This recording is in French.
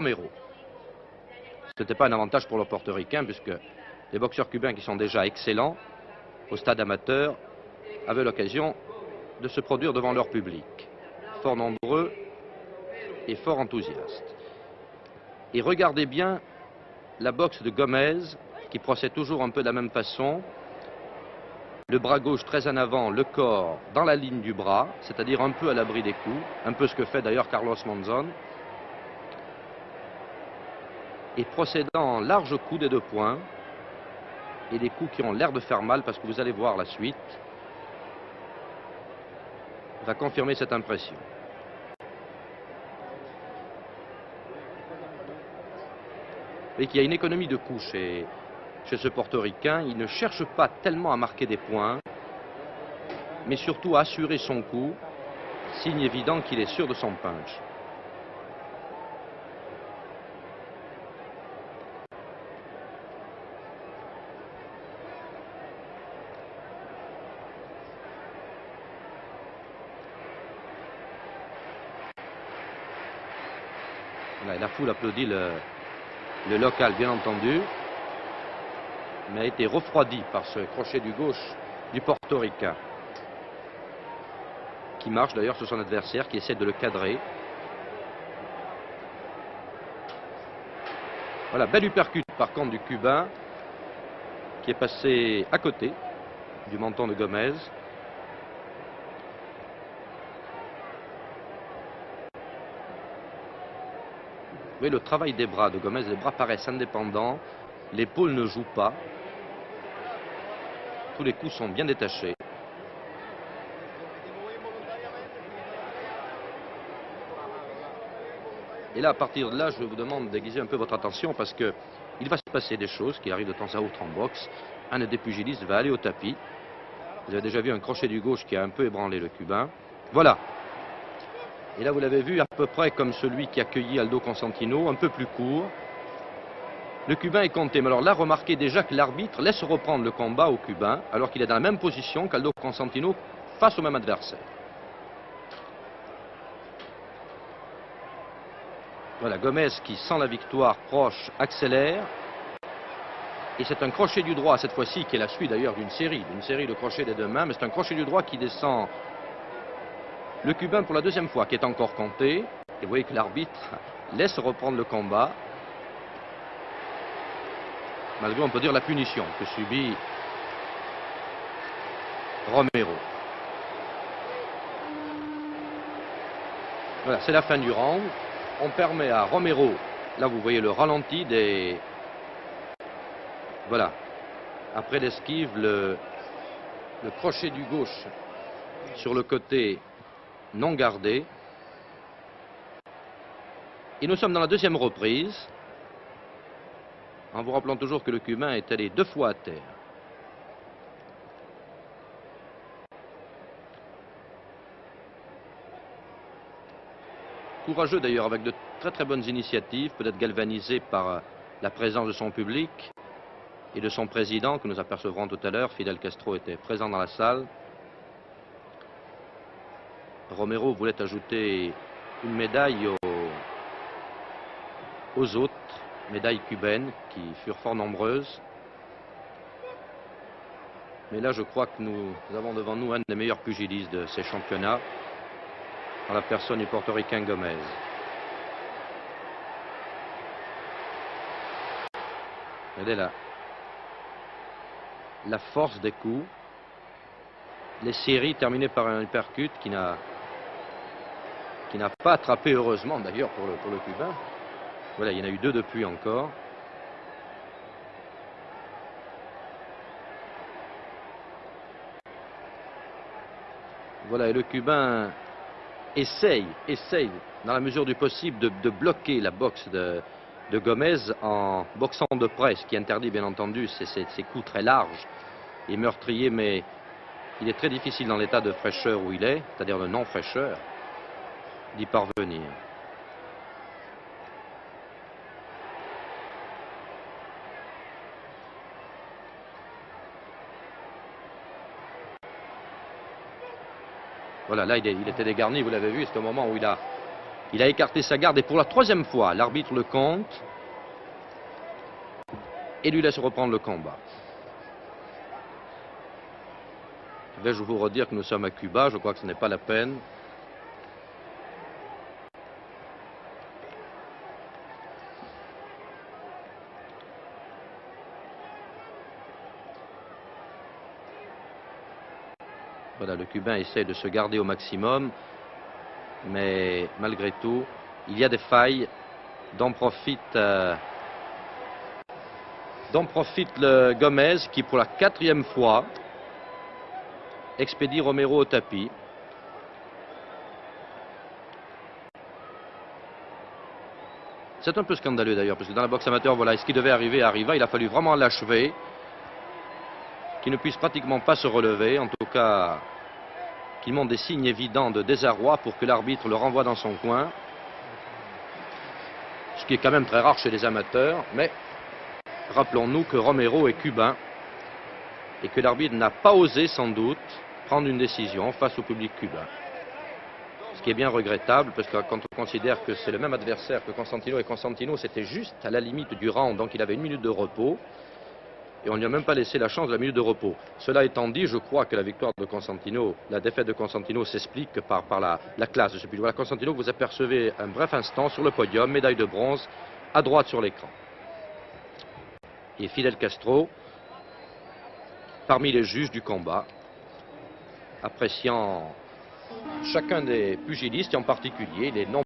Romero. Ce n'était pas un avantage pour le portoricain puisque les boxeurs cubains qui sont déjà excellents au stade amateur avaient l'occasion de se produire devant leur public, fort nombreux et fort enthousiastes. Et regardez bien la boxe de Gomez qui procède toujours un peu de la même façon. Le bras gauche très en avant, le corps dans la ligne du bras, c'est-à-dire un peu à l'abri des coups, un peu ce que fait d'ailleurs Carlos Monzon. Et procédant en large coup des 2 poings, et des coups qui ont l'air de faire mal parce que vous allez voir la suite, va confirmer cette impression. Et qu'il y a une économie de coups chez ce portoricain. Il ne cherche pas tellement à marquer des points, mais surtout à assurer son coup, signe évident qu'il est sûr de son punch. Voilà, la foule applaudit le local, bien entendu, mais a été refroidi par ce crochet du gauche du portoricain, qui marche d'ailleurs sur son adversaire, qui essaie de le cadrer. Voilà, belle uppercut par contre du Cubain, qui est passé à côté du menton de Gomez. Oui, le travail des bras de Gomez, les bras paraissent indépendants, l'épaule ne joue pas, tous les coups sont bien détachés. Et là, à partir de là, je vous demande d'aiguiser un peu votre attention parce que il va se passer des choses qui arrivent de temps à autre en boxe. Un des pugilistes va aller au tapis. Vous avez déjà vu un crochet du gauche qui a un peu ébranlé le Cubain. Voilà. Et là, vous l'avez vu à peu près comme celui qui a accueilli Aldo Consantino, un peu plus court. Le Cubain est compté. Mais alors là, remarquez déjà que l'arbitre laisse reprendre le combat au Cubain alors qu'il est dans la même position qu'Aldo Consantino face au même adversaire. Voilà, Gomez qui sent la victoire proche, accélère. Et c'est un crochet du droit cette fois-ci qui est la suite d'ailleurs d'une série de crochets des 2 mains. Mais c'est un crochet du droit qui descend le Cubain pour la 2e fois, qui est encore compté. Et vous voyez que l'arbitre laisse reprendre le combat, malgré, on peut dire, la punition que subit Romero. Voilà, c'est la fin du round. On permet à Romero, là vous voyez le ralenti des... Voilà, après l'esquive, le crochet du gauche sur le côté non gardé. Et nous sommes dans la 2e reprise, en vous rappelant toujours que le Cubain est allé 2 fois à terre. Courageux d'ailleurs, avec de très bonnes initiatives, peut-être galvanisé par la présence de son public et de son président que nous apercevrons tout à l'heure. Fidel Castro était présent dans la salle. Romero voulait ajouter une médaille aux autres médailles cubaines qui furent fort nombreuses. Mais là, je crois que nous avons devant nous un des meilleurs pugilistes de ces championnats, dans la personne du portoricain Gomez. Regardez là, la force des coups, les séries terminées par un uppercut qui n'a pas attrapé, heureusement d'ailleurs pour le Cubain. Voilà, il y en a eu 2 depuis encore. Voilà, et le Cubain essaye, dans la mesure du possible, de bloquer la boxe de Gomez en boxant de près, ce qui interdit bien entendu ces coups très larges et meurtriers, mais il est très difficile dans l'état de fraîcheur où il est, c'est-à-dire de non-fraîcheur, d'y parvenir. Voilà, là il était dégarni, vous l'avez vu, c'est au moment où il a Il a écarté sa garde et pour la troisième fois, l'arbitre le compte et lui laisse reprendre le combat. Vais-je vous redire que nous sommes à Cuba? Je crois que ce n'est pas la peine. Voilà, le Cubain essaie de se garder au maximum, mais malgré tout, il y a des failles dont profite le Gomez qui, pour la 4e fois, expédie Romero au tapis. C'est un peu scandaleux d'ailleurs, parce que dans la boxe amateur, voilà, ce qui devait arriver arriva. Il a fallu vraiment l'achever, qu'il ne puisse pratiquement pas se relever, en tout cas qu'il montre des signes évidents de désarroi pour que l'arbitre le renvoie dans son coin, ce qui est quand même très rare chez les amateurs, mais rappelons-nous que Romero est cubain et que l'arbitre n'a pas osé sans doute prendre une décision face au public cubain. Ce qui est bien regrettable, parce que quand on considère que c'est le même adversaire que Constantino, et Constantino c'était juste à la limite du round, donc il avait 1 minute de repos, et on ne lui a même pas laissé la chance de la minute de repos. Cela étant dit, je crois que la victoire de Constantino, la défaite de Constantino s'explique par la classe de ce public. Voilà, Constantino, vous apercevez un bref instant sur le podium, médaille de bronze, à droite sur l'écran. Et Fidel Castro, parmi les juges du combat, appréciant chacun des pugilistes, et en particulier les noms